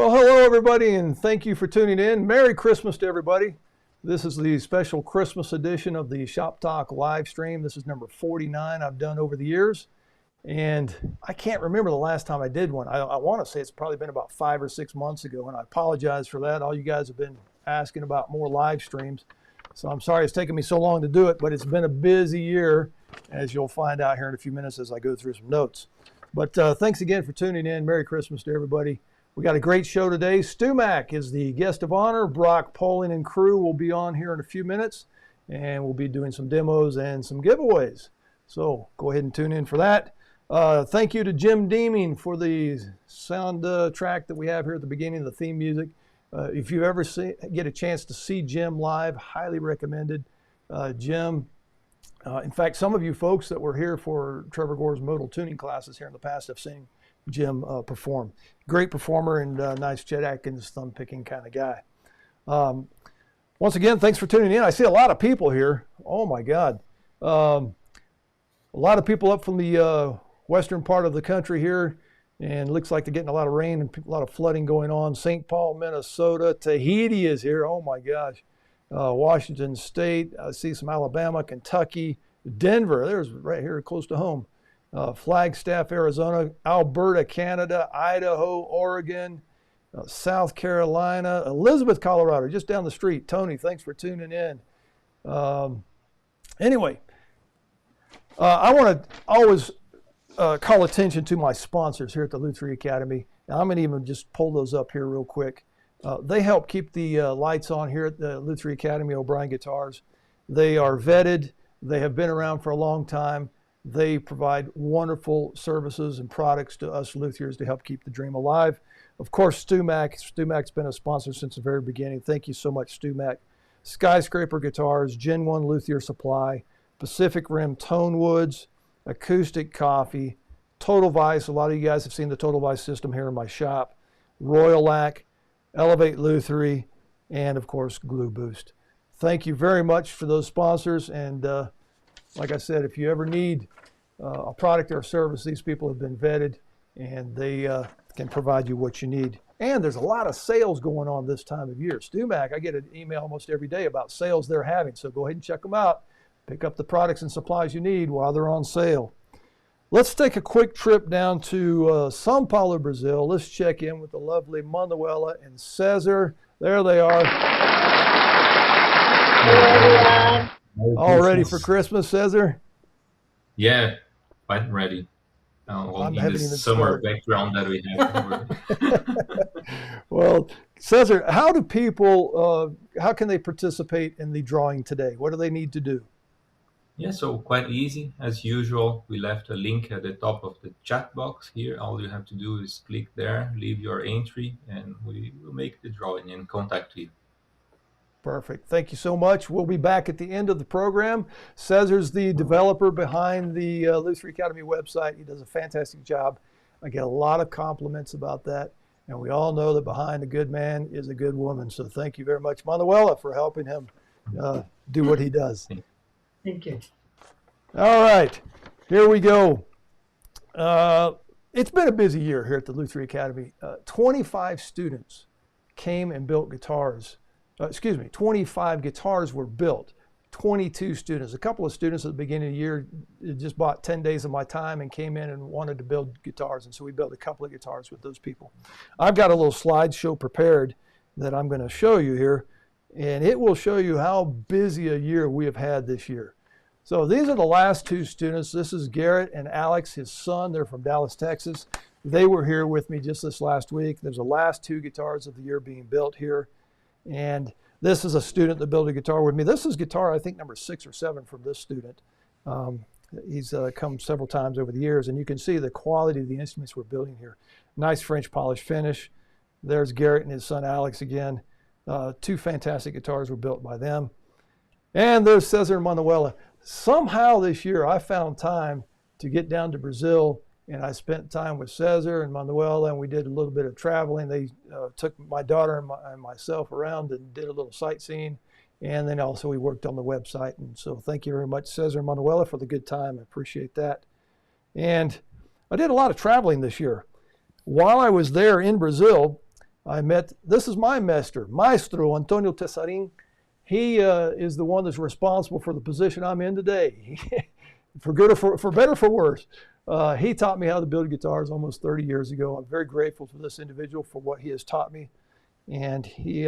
Well, hello, everybody, and thank you for tuning in. Merry Christmas to everybody. This is the special Christmas edition of the Shop Talk live stream. This is number 49 I've done over the years, and I can't remember the last time I did one. I want to say it's probably been about 5 or 6 months ago, and I apologize for that. All you guys have been asking about more live streams, so I'm sorry it's taken me so long to do it, but it's been a busy year, as you'll find out here in a few minutes as I go through some notes. But thanks again for tuning in. Merry Christmas to everybody. We got a great show today. Stu Mack is the guest of honor. Brock Poling and crew will be on here in a few minutes, and we'll be doing some demos and some giveaways. So go ahead and tune in for that. Thank you to Jim Deeming for the sound track that we have here at the beginning of the theme music. If you ever get a chance to see Jim live, highly recommended. Jim, in fact, some of you folks that were here for Trevor Gore's modal tuning classes here in the past have seen Jim perform. Great performer and nice Chet Atkins thumb picking kind of guy. Once again, thanks for tuning in. I see a lot of people here. Oh my God. A lot of people up from the western part of the country here, and it looks like they're getting a lot of rain and a lot of flooding going on. St. Paul, Minnesota. Tahiti is here. Oh my gosh. Washington State. I see some Alabama, Kentucky, Denver. There's right here close to home. Flagstaff, Arizona, Alberta, Canada, Idaho, Oregon, South Carolina, Elizabeth, Colorado, just down the street. Tony, thanks for tuning in. Anyway, I want to always call attention to my sponsors here at the Lutherie Academy. And I'm going to even just pull those up here real quick. They help keep the lights on here at the Lutherie Academy, O'Brien Guitars. They are vetted. They have been around for a long time. They provide wonderful services and products to us luthiers to help keep the dream alive. Of course, Stu Mack. Stu Mack's been a sponsor since the very beginning. Thank you so much, Stu Mack. Skyscraper Guitars, Gen 1 Luthier Supply, Pacific Rim Tone Woods, Acoustic Coffee, Total Vice. A lot of you guys have seen the Total Vice system here in my shop. Royal Lac, Elevate Lutherie, and of course, Glue Boost. Thank you very much for those sponsors, and like I said, if you ever need a product or a service, these people have been vetted, and they can provide you what you need. And there's a lot of sales going on this time of year. Stu Mack, I get an email almost every day about sales they're having, so go ahead and check them out. Pick up the products and supplies you need while they're on sale. Let's take a quick trip down to Sao Paulo, Brazil. Let's check in with the lovely Manuela and Cesar. There they are. Hello, All ready for Christmas, Cesar? Yeah, quite ready. In this summer background that we have. Well, Cesar, how do people, how can they participate in the drawing today? What do they need to do? Yeah, so quite easy. As usual, we left a link at the top of the chat box here. All you have to do is click there, leave your entry, and we will make the drawing and contact you. Perfect. Thank you so much. We'll be back at the end of the program. Cesar's the developer behind the Lutherie Academy website. He does a fantastic job. I get a lot of compliments about that. And we all know that behind a good man is a good woman. So thank you very much, Manuela, for helping him do what he does. Thank you. All right. Here we go. It's been a busy year here at the Lutherie Academy. 25 students came and built guitars. 25 guitars were built, 22 students. A couple of students at the beginning of the year just bought 10 days of my time and came in and wanted to build guitars. And so we built a couple of guitars with those people. I've got a little slideshow prepared that I'm going to show you here, and it will show you how busy a year we have had this year. So these are the last two students. This is Garrett and Alex, his son. They're from Dallas, Texas. They were here with me just this last week. There's the last two guitars of the year being built here. And this is a student that built a guitar with me. This is guitar, I think, number 6 or 7 from this student. He's come several times over the years, and you can see the quality of the instruments we're building here. Nice French polish finish. There's Garrett and his son Alex again. 2 fantastic guitars were built by them. And there's Cesar and Manuela. Somehow this year I found time to get down to Brazil, and I spent time with Cesar and Manuela, and we did a little bit of traveling. They took my daughter and myself around and did a little sightseeing, and then also we worked on the website. And so thank you very much, Cesar and Manuela, for the good time. I appreciate that. And I did a lot of traveling this year. While I was there in Brazil, This is my Maestro Antonio Tesarin. He is the one that's responsible for the position I'm in today. For good or for better or for worse. He taught me how to build guitars almost 30 years ago. I'm very grateful to this individual for what he has taught me. And he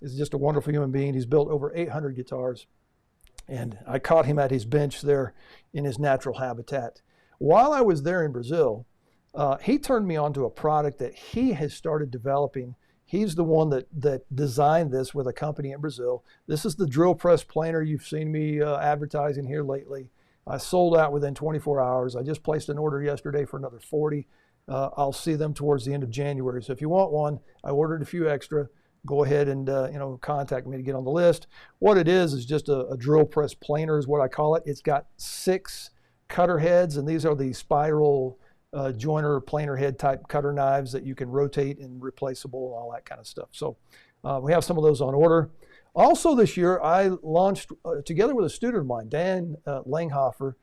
is just a wonderful human being. He's built over 800 guitars. And I caught him at his bench there in his natural habitat. While I was there in Brazil, he turned me on to a product that he has started developing. He's the one that designed this with a company in Brazil. This is the drill press planer you've seen me advertising here lately. I sold out within 24 hours. I just placed an order yesterday for another 40. I'll see them towards the end of January. So if you want one, I ordered a few extra. Go ahead and contact me to get on the list. What it is just a drill press planer is what I call it. It's got 6 cutter heads, and these are the spiral joiner planer head type cutter knives that you can rotate and replaceable and all that kind of stuff. So we have some of those on order. Also this year, I launched together with a student of mine, Dan Langhofer,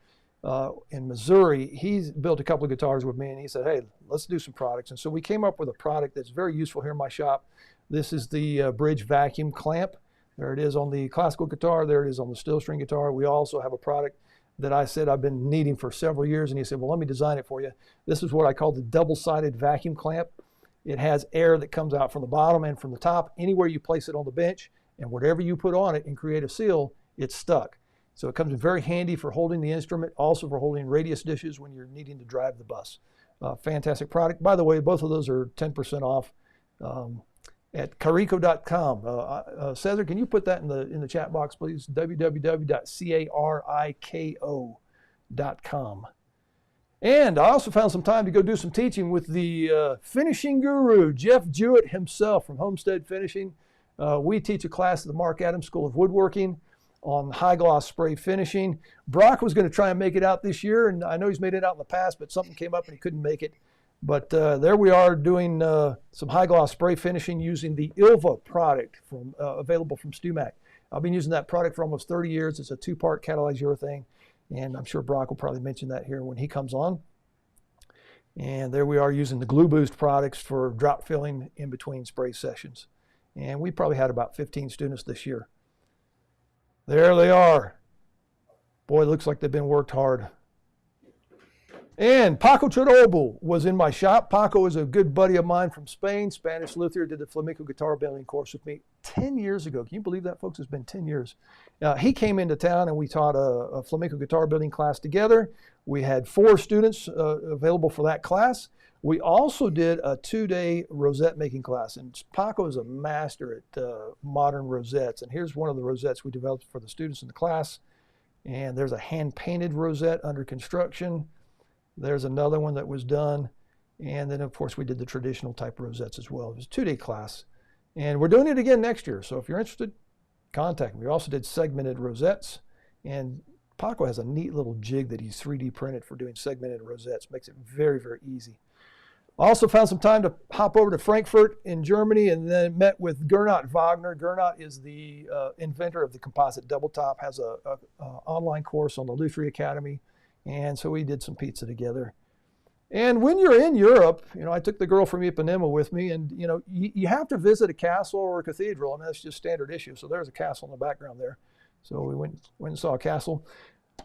in Missouri. He's built a couple of guitars with me, and he said, hey, let's do some products. And so we came up with a product that's very useful here in my shop. This is the bridge vacuum clamp. There it is on the classical guitar. There it is on the steel string guitar. We also have a product that I said I've been needing for several years, and he said, well, let me design it for you. This is what I call the double-sided vacuum clamp. It has air that comes out from the bottom and from the top. Anywhere you place it on the bench, and whatever you put on it and create a seal, it's stuck. So it comes in very handy for holding the instrument, also for holding radius dishes when you're needing to drive the bus. Fantastic product. By the way, both of those are 10% off at Carico.com. Cesar, can you put that in the chat box, please? www.cariko.com. And I also found some time to go do some teaching with the finishing guru, Jeff Jewett himself from Homestead Finishing. We teach a class at the Mark Adams School of Woodworking on high gloss spray finishing. Brock was going to try and make it out this year, and I know he's made it out in the past, but something came up and he couldn't make it. But there we are doing some high gloss spray finishing using the Ilva product available from StewMac. I've been using that product for almost 30 years. It's a 2-part catalyzed urethane, and I'm sure Brock will probably mention that here when he comes on. And there we are using the Glue Boost products for drop filling in between spray sessions. And we probably had about 15 students this year. There they are. Boy, it looks like they've been worked hard. And Paco Chorobo was in my shop. Paco is a good buddy of mine from Spain, Spanish luthier, did the flamenco guitar building course with me 10 years ago. Can you believe that, folks? It's been 10 years. He came into town and we taught a flamenco guitar building class together. We had 4 students available for that class. We also did a 2-day rosette making class, and Paco is a master at modern rosettes. And here's one of the rosettes we developed for the students in the class. And there's a hand-painted rosette under construction. There's another one that was done. And then, of course, we did the traditional type rosettes as well. It was a 2-day class. And we're doing it again next year. So if you're interested, contact me. We also did segmented rosettes. And Paco has a neat little jig that he's 3D printed for doing segmented rosettes. Makes it very, very easy. Also found some time to hop over to Frankfurt in Germany and then met with Gernot Wagner. Gernot is the inventor of the composite double top, has a online course on the Lutherie Academy. And so we did some pizza together. And when you're in Europe, I took the girl from Ipanema with me, and you have to visit a castle or a cathedral, and that's just standard issue. So there's a castle in the background there. So we went and saw a castle.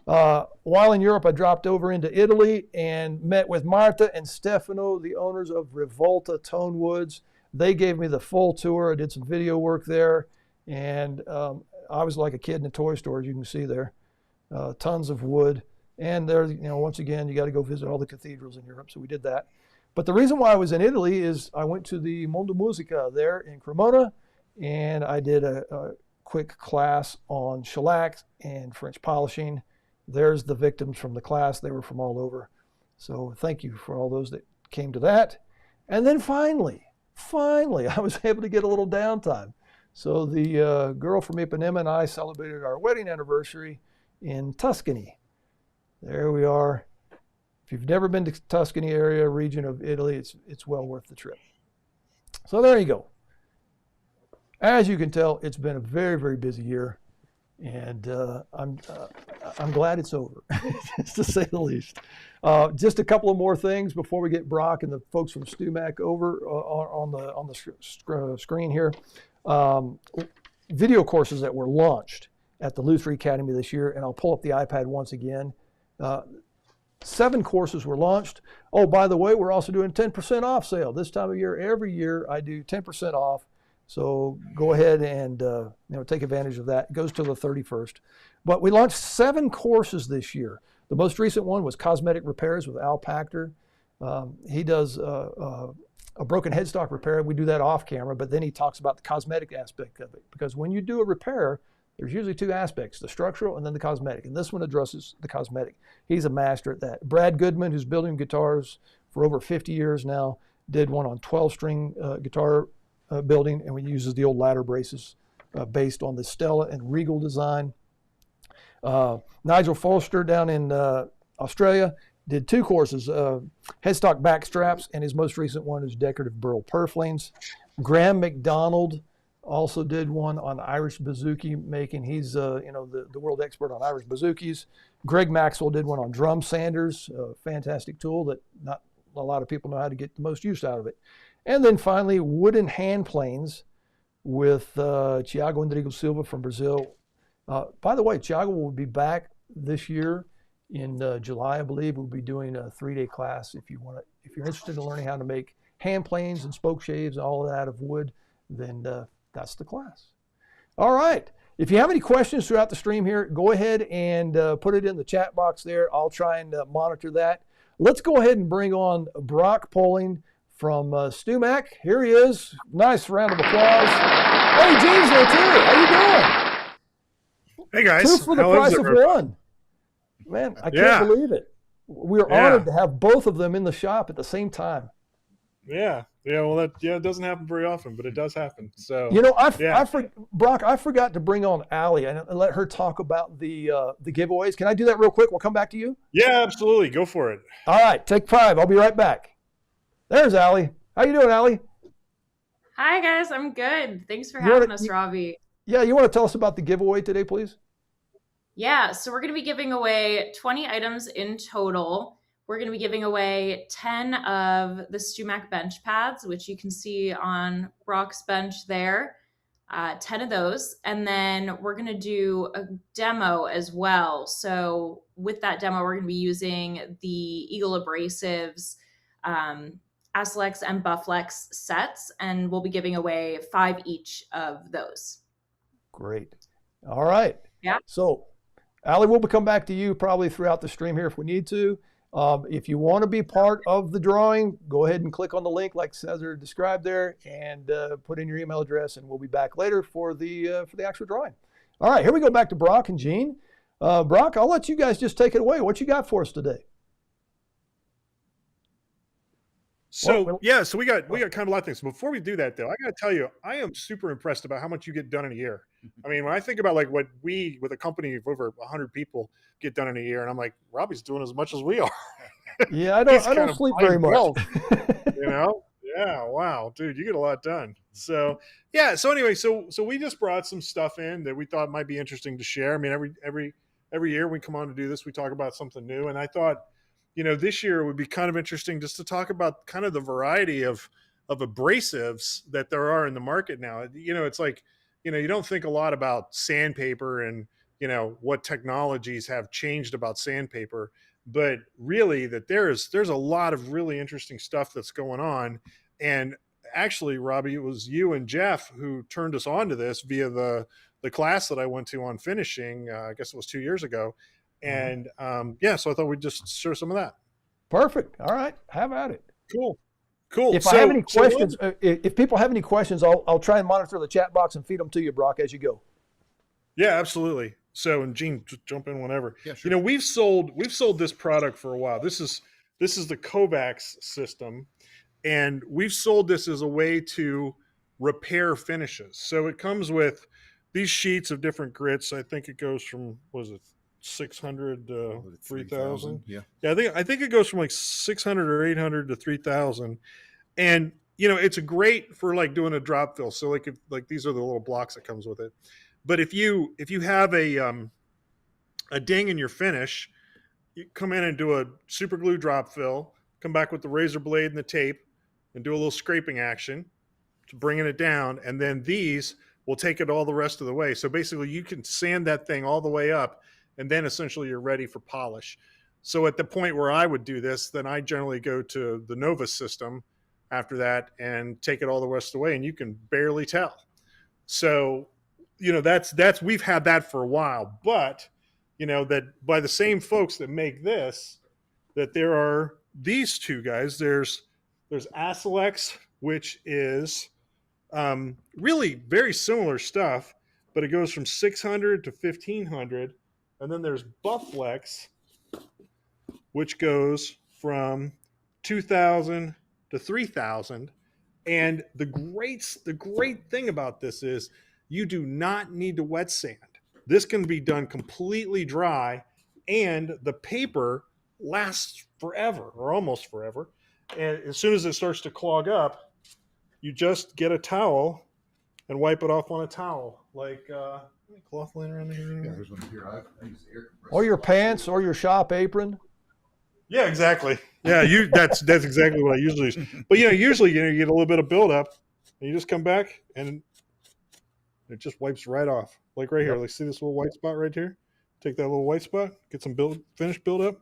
While in Europe, I dropped over into Italy and met with Marta and Stefano, the owners of Rivolta Tone Woods. They gave me the full tour. I did some video work there, and I was like a kid in a toy store, as you can see there. Tons of wood. And there, once again, you got to go visit all the cathedrals in Europe, so we did that. But the reason why I was in Italy is I went to the Mondo Musica there in Cremona, and I did a quick class on shellac and French polishing. There's the victims from the class. They were from all over. So thank you for all those that came to that. And then finally, I was able to get a little downtime. So the girl from Ipanema and I celebrated our wedding anniversary in Tuscany. There we are. If you've never been to Tuscany area, region of Italy, it's well worth the trip. So there you go. As you can tell, it's been a very, very busy year. and I'm glad it's over, to say the least. Just a couple of more things before we get Brock and the folks from STUMAC over on the screen here. Video courses that were launched at the Lutheran Academy this year, and I'll pull up the iPad once again. 7 courses were launched. Oh, by the way, we're also doing a 10% off sale this time of year. Every year I do 10% off. So go ahead and take advantage of that. It goes till the 31st. But we launched 7 courses this year. The most recent one was cosmetic repairs with Al Pachter. He does a broken headstock repair. We do that off camera, but then he talks about the cosmetic aspect of it. Because when you do a repair, there's usually 2 aspects, the structural and then the cosmetic. And this one addresses the cosmetic. He's a master at that. Brad Goodman, who's building guitars for over 50 years now, did one on 12-string guitar building, and we uses the old ladder braces based on the Stella and Regal design. Nigel Foster down in Australia did 2 courses, headstock back straps, and his most recent one is decorative burl purflings. Graham McDonald also did one on Irish bouzouki making. He's the world expert on Irish bouzouki's. Greg Maxwell did one on drum sanders, a fantastic tool that not a lot of people know how to get the most use out of it. And then finally, wooden hand planes with Thiago Endrigo Silva from Brazil. By the way, Thiago will be back this year in July, I believe. We'll be doing a 3-day class. If you're interested in learning how to make hand planes and spoke shaves, all of that of wood, then that's the class. All right. If you have any questions throughout the stream here, go ahead and put it in the chat box there. I'll try and monitor that. Let's go ahead and bring on Brock Poling from STUMAC. Here he is. Nice round of applause. Hey, Gene's there too. How you doing? Hey guys. 2 for the price of 1. Man, I can't believe it. We're honored to have both of them in the shop at the same time. Yeah. Well, it doesn't happen very often, but it does happen. So Brock, I forgot to bring on Allie and let her talk about the giveaways. Can I do that real quick? We'll come back to you. Yeah, absolutely. Go for it. All right, take 5. I'll be right back. There's Allie. How you doing, Allie? Hi guys, I'm good. Thanks for having us, Robbie. Yeah, you want to tell us about the giveaway today, please? Yeah, so we're going to be giving away 20 items in total. We're going to be giving away 10 of the STUMAC bench pads, which you can see on Brock's bench there. 10 of those. And then we're going to do a demo as well. So with that demo, we're going to be using the Eagle Abrasives Aslex and Bufflex sets, and we'll be giving away 5 each of those. Great. All right. Yeah. So, Allie, we'll come back to you probably throughout the stream here if we need to. If you want to be part of the drawing, go ahead and click on the link like Cesar described there, and put in your email address, and we'll be back later for the actual drawing. All right, here we go back to Brock and Gene. Brock, I'll let you guys just take it away. What you got for us today? So so we got kind of a lot of things. Before we do that, though, I got to tell you, I am super impressed about how much you get done in a year. I mean, when I think about like what we, with a company of over 100 people, get done in a year, and I'm like, Robbie's doing as much as we are. Yeah, I don't sleep very much. Yeah, wow, dude, you get a lot done. So yeah, so anyway, so we just brought some stuff in that we thought might be interesting to share. I mean, every year we come on to do this, we talk about something new, and I thought, this year would be kind of interesting just to talk about kind of the variety of abrasives that there are in the market now. It's like, you don't think a lot about sandpaper and, what technologies have changed about sandpaper, but really that there's a lot of really interesting stuff that's going on. And actually, Robbie, it was you and Jeff who turned us on to this via the class that I went to on finishing, I guess it was 2 years ago. And so I thought we'd just share some of that. Perfect. All right. Have at it. Cool. If I have any questions, if people have any questions, I'll try and monitor the chat box and feed them to you, Brock, as you go. Yeah, absolutely. So, and Gene, just jump in whenever. Yeah, sure. We've sold this product for a while. This is the Kovacs system, and we've sold this as a way to repair finishes. So it comes with these sheets of different grits. I think it goes from 600 to 3,000. Yeah. I think it goes from like 600 or 800 to 3,000, and it's a great for like doing a drop fill. So like these are the little blocks that comes with it. But if you have a ding in your finish, you come in and do a super glue drop fill, come back with the razor blade and the tape, and do a little scraping action to bringing it down, and then these will take it all the rest of the way. So basically, you can sand that thing all the way up, and then essentially you're ready for polish. So at the point where I would do this, then I generally go to the Nova system after that and take it all the rest of the way, and you can barely tell. So, that's we've had that for a while, but that by the same folks that make this, that there are these two guys. There's Asilex, which is really very similar stuff, but it goes from 600 to 1500, and then there's Bufflex, which goes from 2000 to 3000. And the great thing about this is you do not need to wet sand. This can be done completely dry, and the paper lasts forever, or almost forever. And as soon as it starts to clog up, you just get a towel and wipe it off on a towel. Like cloth laying around here. Yeah, there's one here. I use the air compressor. Or your pants, or your shop apron. Yeah, exactly. Yeah, that's exactly what I usually use. But usually you get a little bit of buildup, and you just come back and it just wipes right off. Like right here. Like, see this little white spot right here? Take that little white spot, get some finish build up,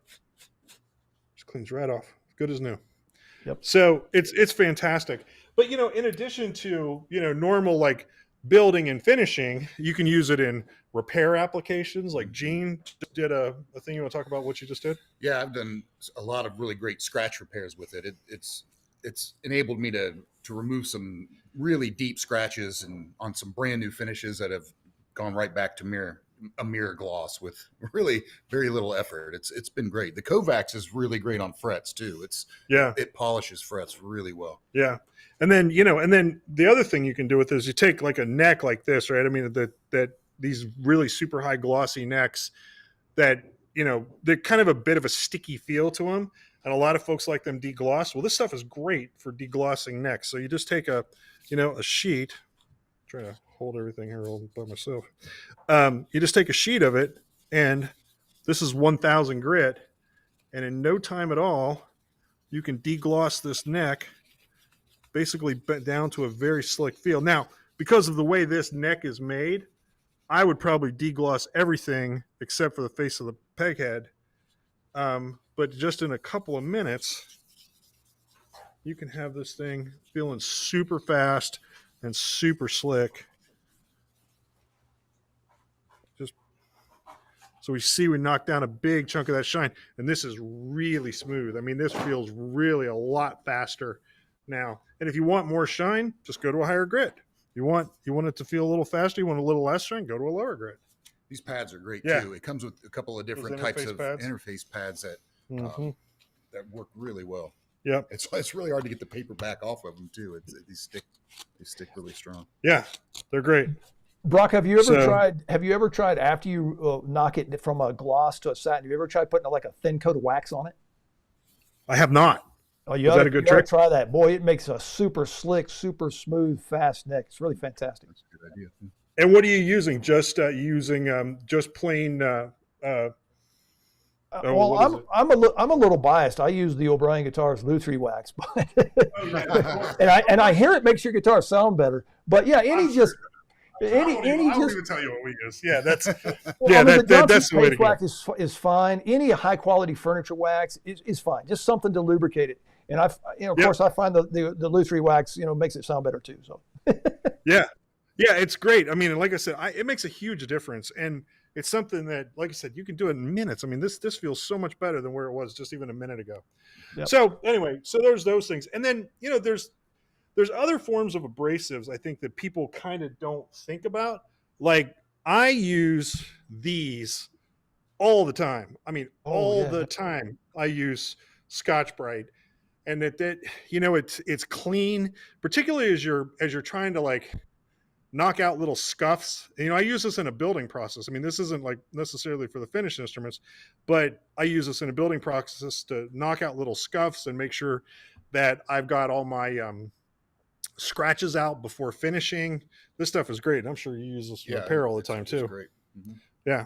just cleans right off. Good as new. Yep. So it's fantastic. But in addition to normal like building and finishing, you can use it in repair applications. Like Gene did a thing. You want to talk about what you just did? Yeah, I've done a lot of really great scratch repairs with it. It's enabled me to remove some really deep scratches and on some brand new finishes that have gone right back to a mirror gloss with really very little effort. It's been great. The Kovacs is really great on frets too. It polishes frets really well. Yeah. And then, the other thing you can do with it is you take like a neck like this, right? I mean, that these really super high glossy necks that, they're kind of a bit of a sticky feel to them. And a lot of folks like them deglossed. Well, this stuff is great for deglossing necks. So you just take a sheet. I'm trying to hold everything here all by myself. You just take a sheet of it, and this is 1000 grit. And in no time at all, you can degloss this neck, basically bent down to a very slick feel. Now, because of the way this neck is made, I would probably degloss everything except for the face of the peg head. But just in a couple of minutes, you can have this thing feeling super fast and super slick. So we knocked down a big chunk of that shine, and this is really smooth. I mean, this feels really a lot faster now. And if you want more shine, just go to a higher grit. You want it to feel a little faster, you want a little less shine, go to a lower grit. These pads are great Yeah. too. It comes with a couple of different types of interface pads that work really well. Yep. It's really hard to get the paper back off of them too. They stick really strong. Yeah, they're great. Brock, have you ever tried after you knock it from a gloss to a satin? Have you ever tried putting like a thin coat of wax on it? I have not. Oh, Is that a good trick? Try that. Boy, it makes a super slick, super smooth, fast neck. It's really fantastic. That's a good idea. And what are you using? Just just plain. Well, I'm a little biased. I use the O'Brien Guitars Luthrie wax, but and I hear it makes your guitar sound better. But yeah, I won't even tell you what we use. Yeah, that's that's the way to go. Wax is fine. Any high quality furniture wax is fine. Just something to lubricate it. And of course, I find the Luthrie wax makes it sound better too. So yeah, it's great. I mean, like I said, it makes a huge difference, and it's something that, like I said, you can do it in minutes. I mean, this feels so much better than where it was just even a minute ago. Yep. So anyway, there's those things, and then there's other forms of abrasives I think that people kind of don't think about. Like I use these all the time. I mean, the time I use Scotch-Brite, and it's clean, particularly as you're trying to like knock out little scuffs. I use this in a building process. I mean, this isn't like necessarily for the finished instruments, but I use this in a building process to knock out little scuffs and make sure that I've got all my scratches out before finishing. This stuff is great. I'm sure you use this repair all the time it's too. Great. Mhm. Yeah.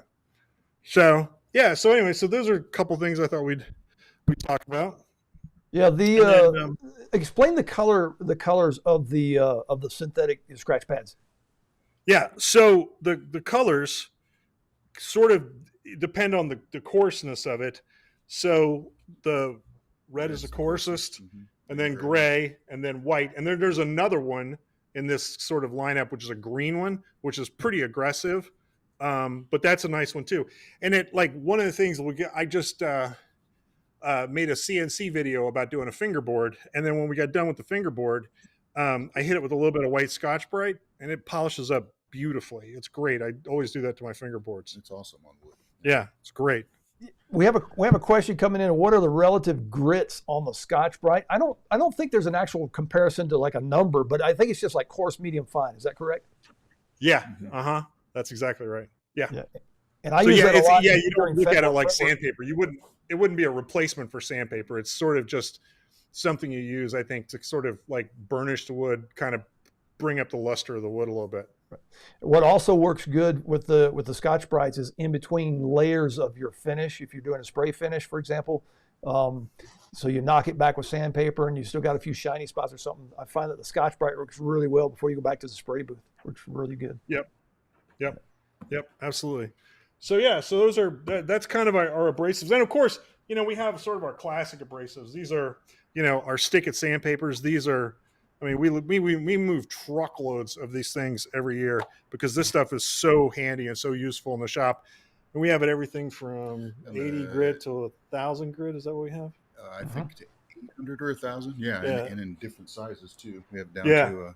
So yeah. So anyway, so those are a couple things I thought we'd talk about. Yeah, And then, explain the colors of the synthetic scratch pads. yeah. So the colors sort of depend on the coarseness of it. So the red is the coarsest, Mhm. and then gray, and then white, and then there's another one in this sort of lineup, which is a green one, which is pretty aggressive. But that's a nice one too. And it, like, one of the things I just made a CNC video about doing a fingerboard, and then when we got done with the fingerboard, I hit it with a little bit of white Scotch-Brite, and it polishes up beautifully. It's great. I always do that to my fingerboards. It's awesome on wood. Yeah, it's great. We have a question coming in. What are the relative grits on the Scotch-Brite? I don't think there's an actual comparison to like a number, but I think it's just like coarse, medium, fine. Is that correct? Yeah. That's exactly right. Yeah. And I So use yeah, that a lot you don't during look at it federal like prep work. sandpaper. It wouldn't be a replacement for sandpaper. It's sort of just something you use, I think, to sort of like burnish the wood, kind of bring up the luster of the wood a little bit. What also works good with the Scotch-Brites is in between layers of your finish. If you're doing a spray finish, for example, so you knock it back with sandpaper and you still got a few shiny spots or something. I find that the Scotch-Brite works really well before you go back to the spray booth. Works really good. Yep, absolutely. So yeah, so that's kind of our abrasives, and of course, we have sort of our classic abrasives. These are, our stick it sandpapers. These are, I mean, we move truckloads of these things every year because this stuff is so handy and so useful in the shop. And we have it everything from 80 grit to 1,000 grit. Is that what we have? I think to 800 or 1,000. Yeah, Yeah. And in different sizes too. We have down Yeah. to a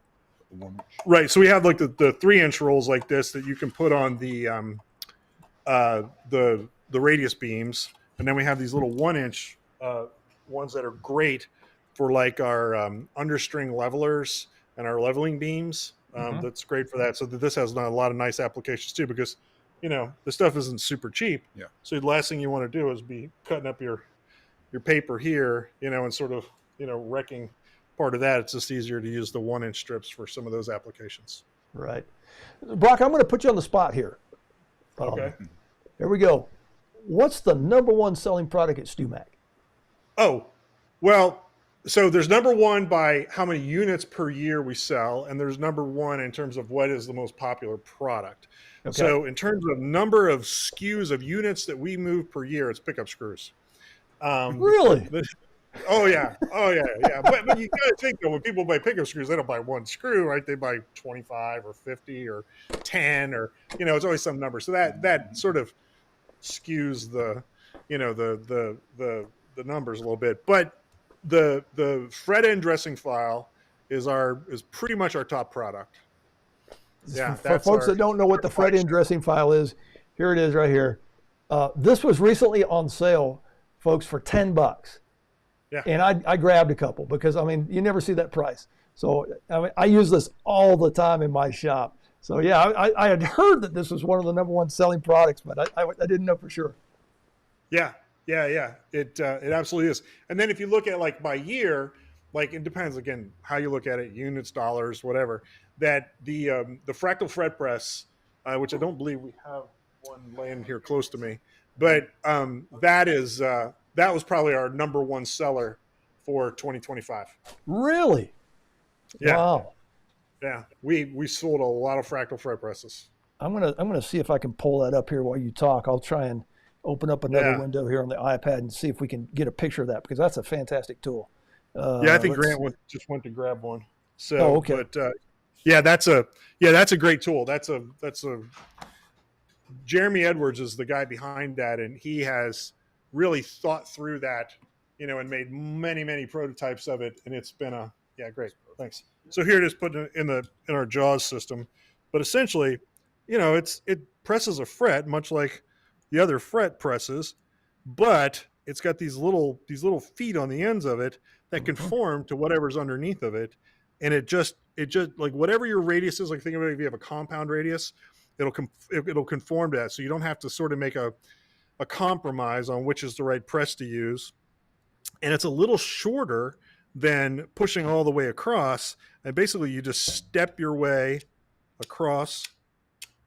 1 inch. Right. So we have like the 3-inch rolls like this that you can put on the radius beams, and then we have these little 1-inch ones that are great for like our understring levelers and our leveling beams. That's great for that. So this has a lot of nice applications too, because the stuff isn't super cheap. Yeah. So the last thing you want to do is be cutting up your paper here, and sort of wrecking part of that. It's just easier to use the 1-inch strips for some of those applications. Right. Brock, I'm going to put you on the spot here. Okay. Here we go. What's the number one selling product at StewMac? Oh, well, so there's number one by how many units per year we sell, and there's number one in terms of what is the most popular product. Okay. So in terms of number of SKUs of units that we move per year, it's pickup screws. Really? Oh yeah. But you gotta think though, when people buy pickup screws, they don't buy one screw, right? They buy 25 or 50 or 10 or it's always some number. So that sort of skews the the numbers a little bit. But the fret end dressing file is pretty much our top product. Yeah. For folks that don't know what the fret end dressing file is, here it is right here. This was recently on sale, folks, for $10. Yeah. And I grabbed a couple because, I mean, you never see that price. So I use this all the time in my shop. So yeah, I had heard that this was one of the number one selling products, but I didn't know for sure. Yeah. It absolutely is. And then if you look at like by year, like it depends again how you look at it, units, dollars, whatever. That the fractal fret press, which I don't believe we have one laying here close to me, but that was probably our number one seller for 2025. Really? Yeah. Wow. Yeah. We sold a lot of fractal fret presses. I'm gonna see if I can pull that up here while you talk. I'll try and open up another window here on the iPad and see if we can get a picture of that, because that's a fantastic tool. I think Grant just went to grab one. So, okay. But that's a great tool. That's a Jeremy Edwards is the guy behind that, and he has really thought through that, and made many, many prototypes of it. And it's been great. Thanks. So here it is put in our JAWS system, but essentially, it presses a fret much like the other fret presses, but it's got these little feet on the ends of it that conform to whatever's underneath of it. And it just like whatever your radius is, like think of it, if you have a compound radius, it'll conform to that. So you don't have to sort of make a compromise on which is the right press to use. And it's a little shorter than pushing all the way across. And basically you just step your way across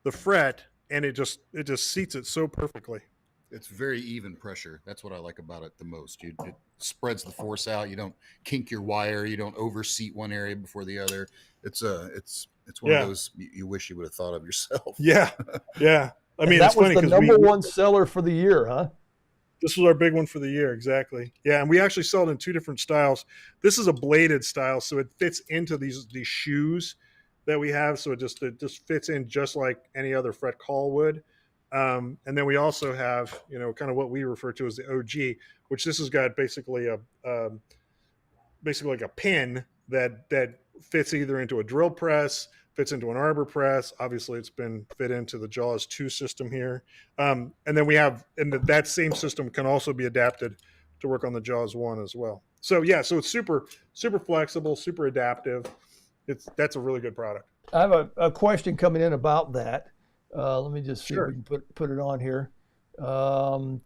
the fret, and it just seats it so perfectly. It's very even pressure. That's what I like about it the most. It spreads the force out. You don't kink your wire. You don't overseat one area before the other. It's one of those you wish you would have thought of yourself. Yeah, yeah. I mean, that it's funny was the because number one seller for the year, huh? this was our big one for the year, exactly. Yeah, and we actually sell it in 2 different styles. This is a bladed style, so it fits into these shoes that we have. So it just fits in just like any other fret call would. And then we also have, kind of what we refer to as the OG, which this has got basically like a pin that fits either into a drill press, fits into an arbor press. Obviously, it's been fit into the Jaws 2 system here. And then we have, and that same system can also be adapted to work on the Jaws 1 as well. So yeah, so it's super, super flexible, super adaptive. That's a really good product. I have a question coming in about that. Let me just see Sure. if we can put it on here. Hang on,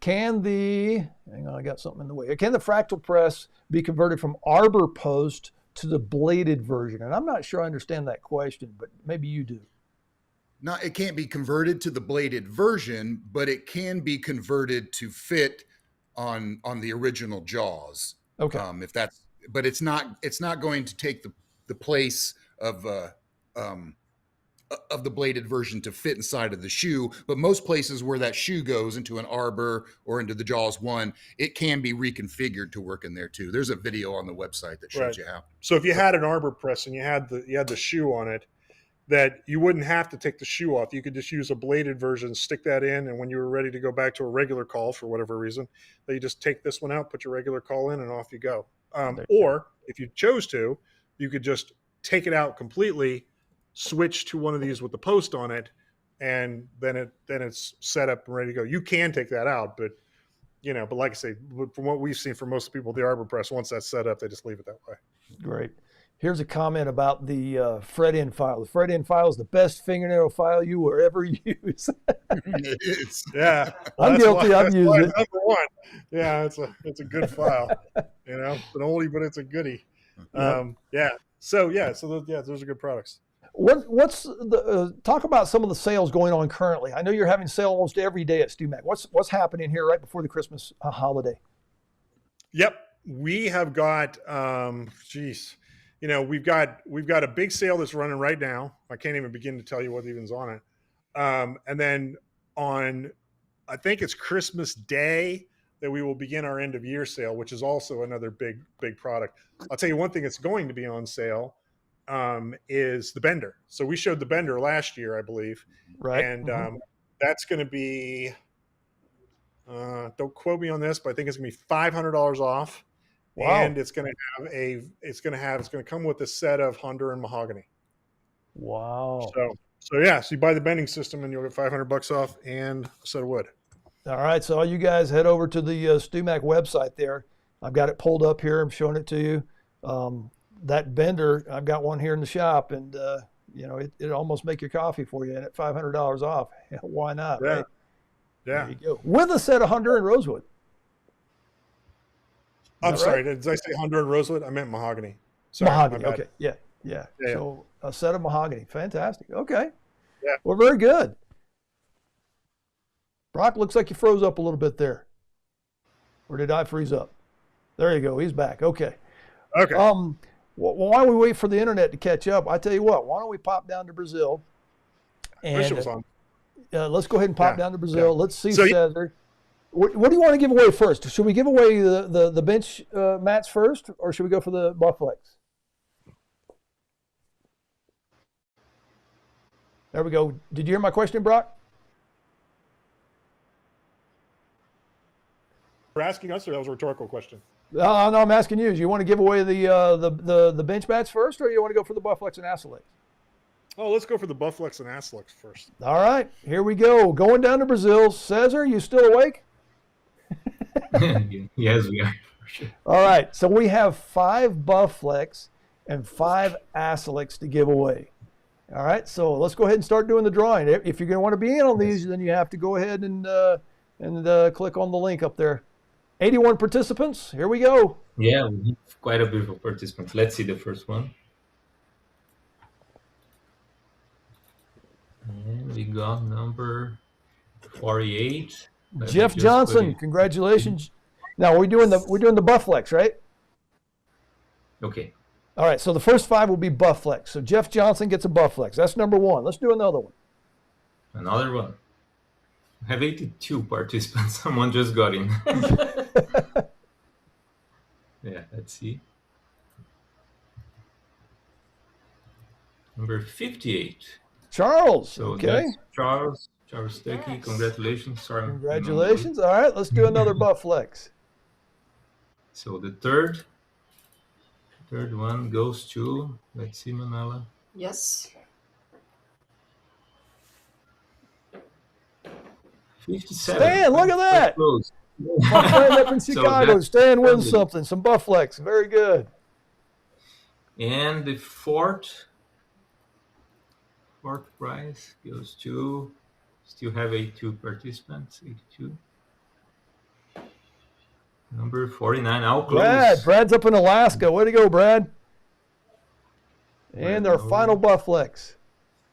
I got something in the way. Can the fractal press be converted from arbor post to the bladed version? And I'm not sure I understand that question, but maybe you do. No, it can't be converted to the bladed version, but it can be converted to fit on the original Jaws. Okay. But it's not going to take the place of the bladed version to fit inside of the shoe. But most places where that shoe goes into an arbor or into the Jaws 1, it can be reconfigured to work in there too. There's a video on the website that shows Right. you how. So if you had an arbor press and you had the shoe on it, that you wouldn't have to take the shoe off. You could just use a bladed version, stick that in, and when you were ready to go back to a regular call for whatever reason, that you just take this one out, put your regular call in, and off you go. Or if you chose to, you could just take it out completely, switch to one of these with the post on it, and then it's set up and ready to go. You can take that out, but like I say, from what we've seen from most people, the arbor press, once that's set up, they just leave it that way. Great. Here's a comment about the fret end file. The fret end file is the best fingernail file you will ever use. It is. Yeah, I'm guilty. I've used it. Number one. Yeah, it's a good file. It's an oldie, but it's a goodie. Yep. So those are good products. What's the talk about some of the sales going on currently? I know you're having sale almost every day at StuMac. What's happening here right before the Christmas holiday? Yep, we have got we've got a big sale that's running right now. I can't even begin to tell you what even's on it. And then on, I think it's Christmas Day, that we will begin our end of year sale, which is also another big product. I'll tell you one thing that's going to be on sale is the Bender. So we showed the Bender last year, I believe. Right. And that's going to be, don't quote me on this, but I think it's going to be $500 off. Wow. And it's going to come with a set of Honduran mahogany. Wow. So you buy the bending system and you'll get $500 off and a set of wood. All right. So all you guys head over to the StuMac website there. I've got it pulled up here. I'm showing it to you. That Bender, I've got one here in the shop, and it almost make your coffee for you, and at $500 off, why not? Yeah. Right? Yeah. There you go. With a set of Honduran rosewood. I'm that sorry. right? Did I say Honduran rosewood? I meant mahogany. Sorry, Mahogany. my bad. Okay. Yeah. Yeah. So a set of mahogany. Fantastic. Okay. Yeah. Well, very good. Brock, looks like you froze up a little bit there. Or did I freeze up? There you go. He's back. Okay. Okay. Well, while we wait for the internet to catch up, I tell you what, why don't we pop down to Brazil? Wish it And was on. let's go ahead and pop Yeah, down to Brazil. yeah. Let's see So, Cesar. What do you want to give away first? Should we give away the bench mats first, or should we go for the Bufflex? There we go. Did you hear my question, Brock? We're asking us, or that was a rhetorical question? No, I'm asking you. Do you want to give away the bench mats first, or you want to go for the Bufflex and Aslix? Oh, let's go for the Bufflex and Aslix first. All right, here we go. Going down to Brazil. Cesar, you still awake? Yes, we are. For sure. All right, so we have 5 Bufflex and 5 Aslix to give away. All right, so let's go ahead and start doing the drawing. If you're going to want to be in on these, then you have to go ahead and click on the link up there. 81 participants. Here we go. Yeah, we have quite a bit of participants. Let's see the first one. And we got number 48. Let me Jeff just Johnson, put it- congratulations. Now we're doing the Bufflex, right? Okay. All right, so the first 5 will be Bufflex. So Jeff Johnson gets a Bufflex. That's number 1. Let's do another one. Another one. I have 82 participants. Someone just got in. Yeah, let's see. Number 58. Charles, So okay. that's Charles Stuckey. Yes. Congratulations. Sorry. Congratulations. All right, let's do another Bufflex. So the third one goes to, let's see, Manuela. Yes. 57. Stan, look at Quite that. close. My friend up in So Chicago, that's Stan wins lovely. something, some Bufflex. Very good. And the fourth prize goes to, still have 82 participants, 82. Number 49, I'll close. Brad's up in Alaska. Way to go, Brad. And our Brad, final Bufflex.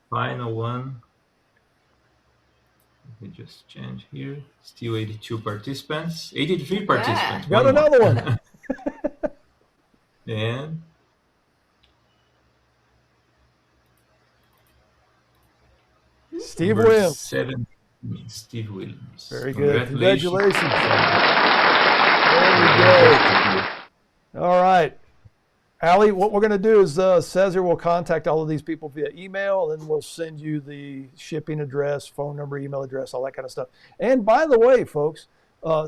Final one. Let me just change here. Still 82 participants. 83 participants. Got One more. another one. And Steve number Williams. 7, Steve Williams. Very good. Congratulations. There Congratulations. we go. All right. Allie, what we're going to do is Cesar will contact all of these people via email, and we'll send you the shipping address, phone number, email address, all that kind of stuff. And by the way, folks,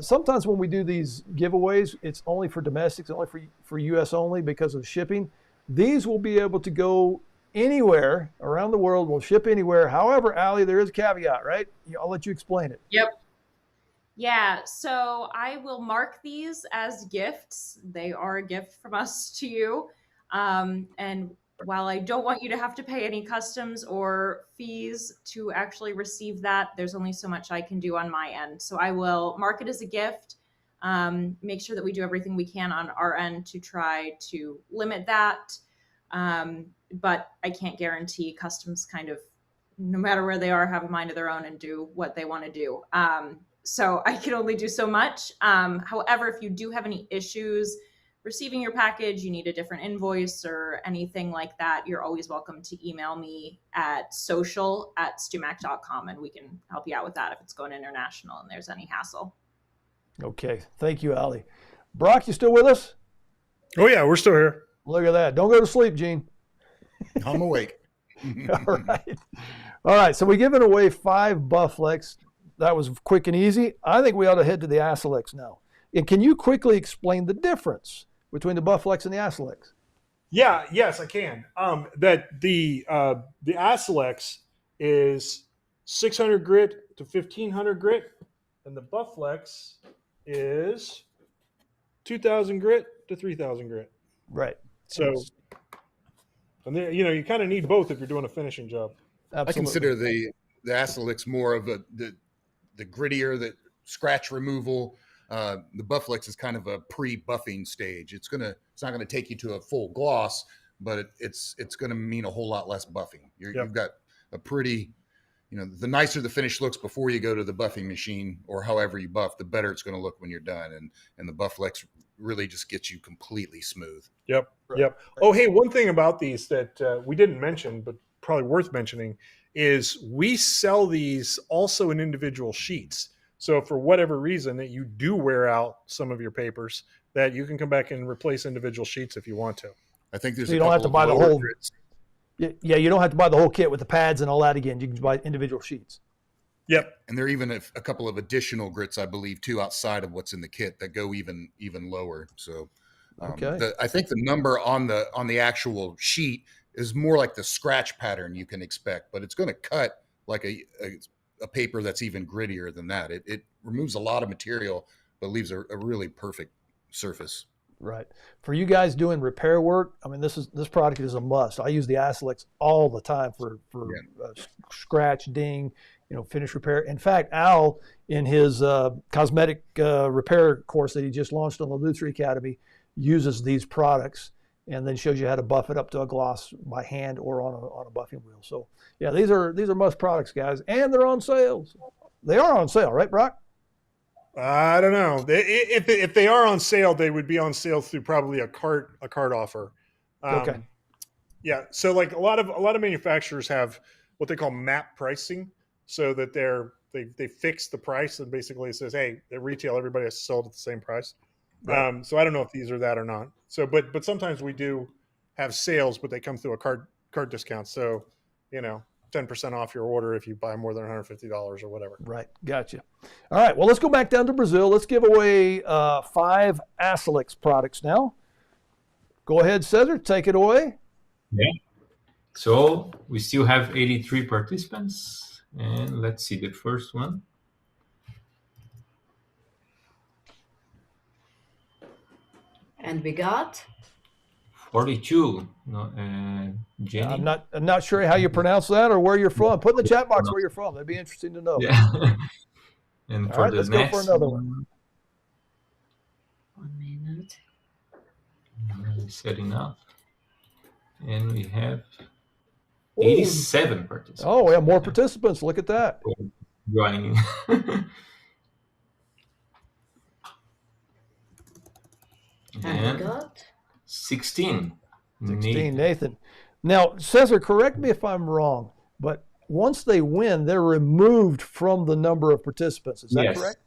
sometimes when we do these giveaways, it's only for domestics, only for U.S. only because of shipping. These will be able to go anywhere around the world. We'll ship anywhere. However, Allie, there is a caveat, right? I'll let you explain it. Yep. Yeah, so I will mark these as gifts. They are a gift from us to you. And while I don't want you to have to pay any customs or fees to actually receive that, there's only so much I can do on my end. So I will mark it as a gift, make sure that we do everything we can on our end to try to limit that. But I can't guarantee customs kind of, no matter where they are, have a mind of their own and do what they want to do. So I can only do so much. However, if you do have any issues receiving your package, you need a different invoice or anything like that, you're always welcome to email me at social@stumac.com and we can help you out with that if it's going international and there's any hassle. Okay. Thank you, Allie. Brock, you still with us? Oh yeah, we're still here. Look at that. Don't go to sleep, Gene. I'm awake. All right. All right. So we're giving away 5 Bufflex. That was quick and easy. I think we ought to head to the Assilex now. And can you quickly explain the difference between the Bufflex and the Assilex? Yeah, yes, I can. That the Assilex is 600 grit to 1500 grit, and the Bufflex is 2000 grit to 3000 grit. Right. So, and there, you kind of need both if you're doing a finishing job. Absolutely. I consider the Assilex more of the grittier, the scratch removal. The Bufflex is kind of a pre-buffing stage. It's not gonna take you to a full gloss, but it's gonna mean a whole lot less buffing. You've got a pretty, the nicer the finish looks before you go to the buffing machine or however you buff, the better it's gonna look when you're done. And the Bufflex really just gets you completely smooth. Yep. Right. Yep. Oh, hey, one thing about these that we didn't mention, but probably worth mentioning, is we sell these also in individual sheets. So for whatever reason that you do wear out some of your papers, that you can come back and replace individual sheets if you want to. I think there's So you don't have to buy the lower whole- grits. Yeah, you don't have to buy the whole kit with the pads and all that again. You can buy individual sheets. Yep. And there are even a couple of additional grits, I believe, too, outside of what's in the kit that go even lower. So, Okay. I think the number on the actual sheet is more like the scratch pattern you can expect, but it's going to cut like a paper that's even grittier than that. It removes a lot of material, but leaves a really perfect surface. Right. For you guys doing repair work, I mean, this product is a must. I use the Aslix all the time for scratch, ding, finish repair. In fact, Al, in his cosmetic repair course that he just launched on the Luther Academy, uses these products and then shows you how to buff it up to a gloss by hand or on a buffing wheel. So yeah, these are must products, guys, and they're on sale. They are on sale, right, Brock? I don't know. If they are on sale, they would be on sale through probably a cart offer. Okay. Yeah. So like a lot of manufacturers have what they call MAP pricing, so that they fix the price and basically it says, hey, at retail everybody has to sell it at the same price. Right. So I don't know if these are that or not. So but sometimes we do have sales, but they come through a cart discount. So 10% off your order if you buy more than $150 or whatever. Right. Gotcha. All right. Well, let's go back down to Brazil. Let's give away 5 Aslix products now. Go ahead, Cesar. Take it away. Yeah. So we still have 83 participants. And let's see the first one. And we got 42. Jenny. I'm not sure how you pronounce that or where you're from. Put in the chat box where you're from. That'd be interesting to know. Yeah. And All for right, the let's next go for another one. 1 minute. Setting up. And we have 87 participants. Oh, we have more participants. Look at that. Joining. And we got 16. 16, Nathan. Now, Cesar, correct me if I'm wrong, but once they win, they're removed from the number of participants. Is that Yes. correct?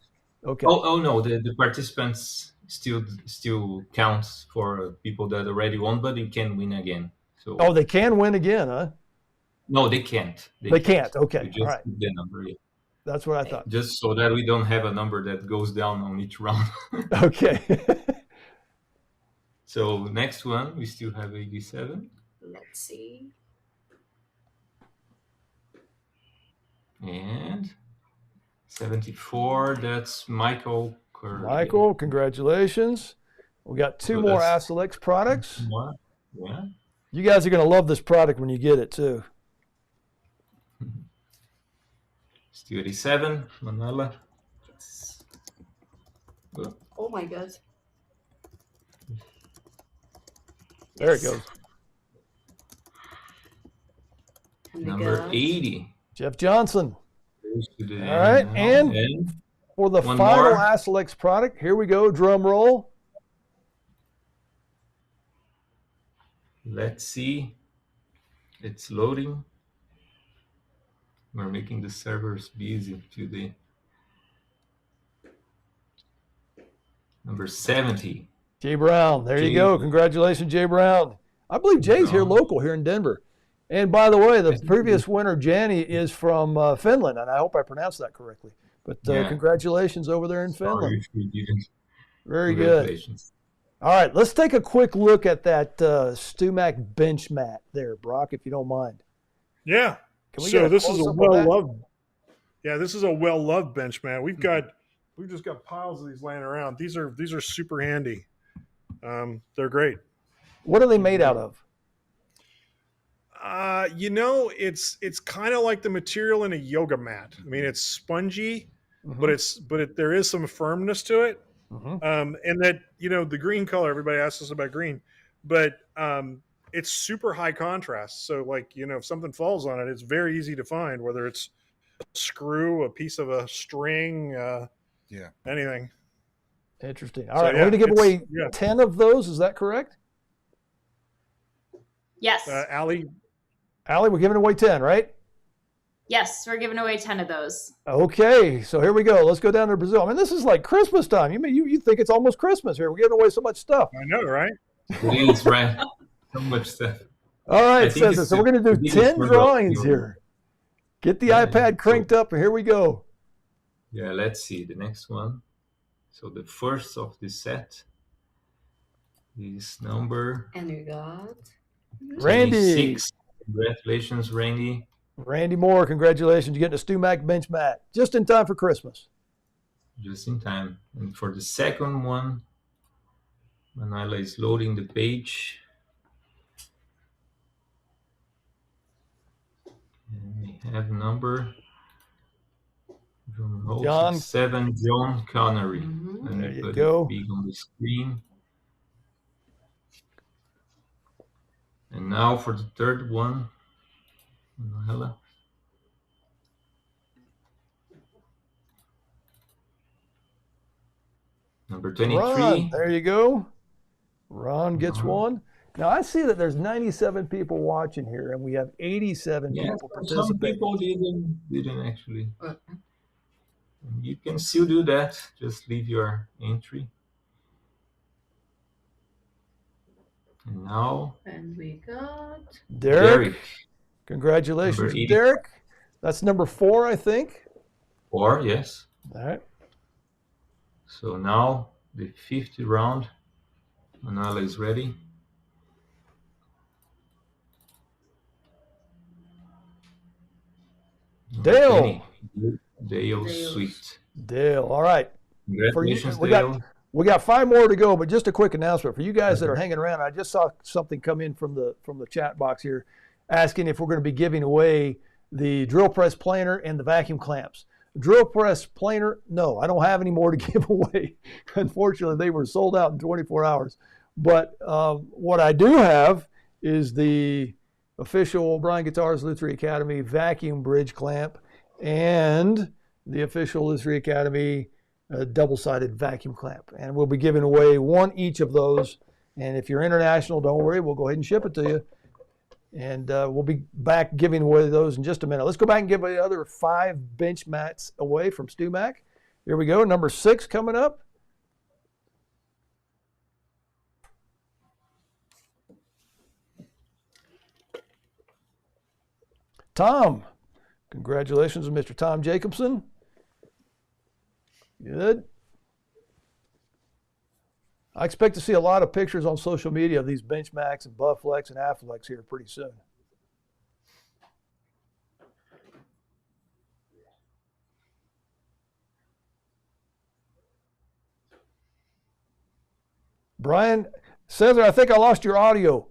Okay. Oh no, the participants still counts for people that already won, but they can win again. So Oh, they can win again, huh? no, they can't. They can't. Okay. We just All right. keep the number, yeah. That's what I thought. Just so that we don't have a number that goes down on each round. Okay. So next one, we still have 87. let's see. And 74, that's Michael Curry. Michael, congratulations. We got 2 So more that's- Aslix products. Yeah. You guys are going to love this product when you get it, too. Still 87, Manuela. Good. Oh my God. There Yes. it goes. And we Number got 80. Jeff Johnson. Goes to the All right, now. and for the One final more. Aslix product, here we go. Drum roll. Let's see. It's loading. We're making the servers busy today. Number 70. Jay Brown. There you Jay. go. Congratulations, Jay Brown. I believe Jay's here Brown. local here in Denver. And by the way, the Yes. previous winner, Jani, is from Finland, and I hope I pronounced that correctly. But Yeah. congratulations over there in Sorry Finland. if we didn't. Very good. Congratulations. All right, let's take a quick look at that StewMac bench mat there, Brock, if you don't mind. Yeah. Can we get So a this is a close-up on that? well-loved. Yeah, this is a well-loved bench, man. We've just got piles of these laying around. These are super handy. They're great. What are they made out of? It's kind of like the material in a yoga mat. I mean, it's spongy, Mhm. but there is some firmness to it. Mhm. And that the green color. Everybody asks us about green, but it's super high contrast. So like if something falls on it, it's very easy to find. Whether it's a screw, a piece of a string, anything. Interesting. All So, right, yeah, we're going to give it's- away yeah. 10 of those. Is that correct? Yes. Allie, Allie, we're giving away 10, right? Yes, we're giving away 10 of those. Okay, so here we go. Let's go down to Brazil. I mean, this is like Christmas time. You think it's almost Christmas here. We're giving away so much stuff. I know, right? It is, right? So much stuff. All right, I think Cesar. it's So we're going to the do biggest 10 one of drawings the- here. Get the Yeah, iPad cranked up, and here we go. Yeah, let's see the next one. So the first of the set is number And we got Randy. 26. Congratulations, Randy. Randy Moore, congratulations. You're getting a StewMac bench mat just in time for Christmas. Just in time. And for the second one, Manila is loading the page. And we have number John. 7, John Connery. Mhm. Let me There you put go. it big on the screen. And now for the third one, Manila. Number 23. Ron, there you go. Ron gets Uh-huh. one. Now I see that there's 97 people watching here, and we have 87 Yeah, people some participating. people didn't actually. Uh, You can still do that. Just leave your entry. And now, And we got Derek, congratulations, Number 80. Derek. That's number 4, I think. 4, yes. All right. So now the 50 round. Manala is ready. Number Dale. 20. Dale Dale. Sweet. Dale. All right. Congratulations, we Dale. We got 5 more to go, but just a quick announcement for you guys that are hanging around. I just saw something come in from the chat box here, asking if we're going to be giving away the drill press planer and the vacuum clamps. Drill press planer, no, I don't have any more to give away. Unfortunately, they were sold out in 24 hours. But what I do have is the official O'Brien Guitars Lutherie Academy vacuum bridge clamp and the official Lutherie Academy double-sided vacuum clamp. And we'll be giving away one each of those. And if you're international, don't worry, we'll go ahead and ship it to you. And we'll be back giving away those in just a minute. Let's go back and give the other 5 bench mats away from StewMac. Here we go. Number 6 coming up. Tom. Congratulations, Mr. Tom Jacobson. Good. I expect to see a lot of pictures on social media of these Benchmax and Bufflex and Afflex here pretty soon. Brian, Cesar, I think I lost your audio.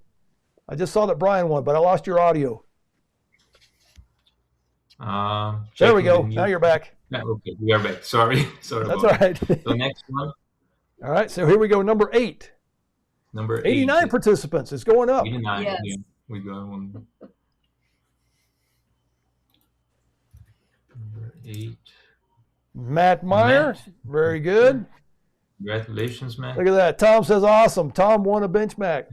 I just saw that Brian won, but I lost your audio. There we Checking go. the new- Now you're back. Yeah, okay, we are back. Sorry. Sorry That's about all right. that. So next one, All right, so here we go. Number 8. number 89 8. participants. It's going up. 89. Yes. Yeah, we got one. Number 8. Matt Meyer. Matt. Very good. Congratulations, man. Look at that. Tom says awesome. Tom won a Benchmac.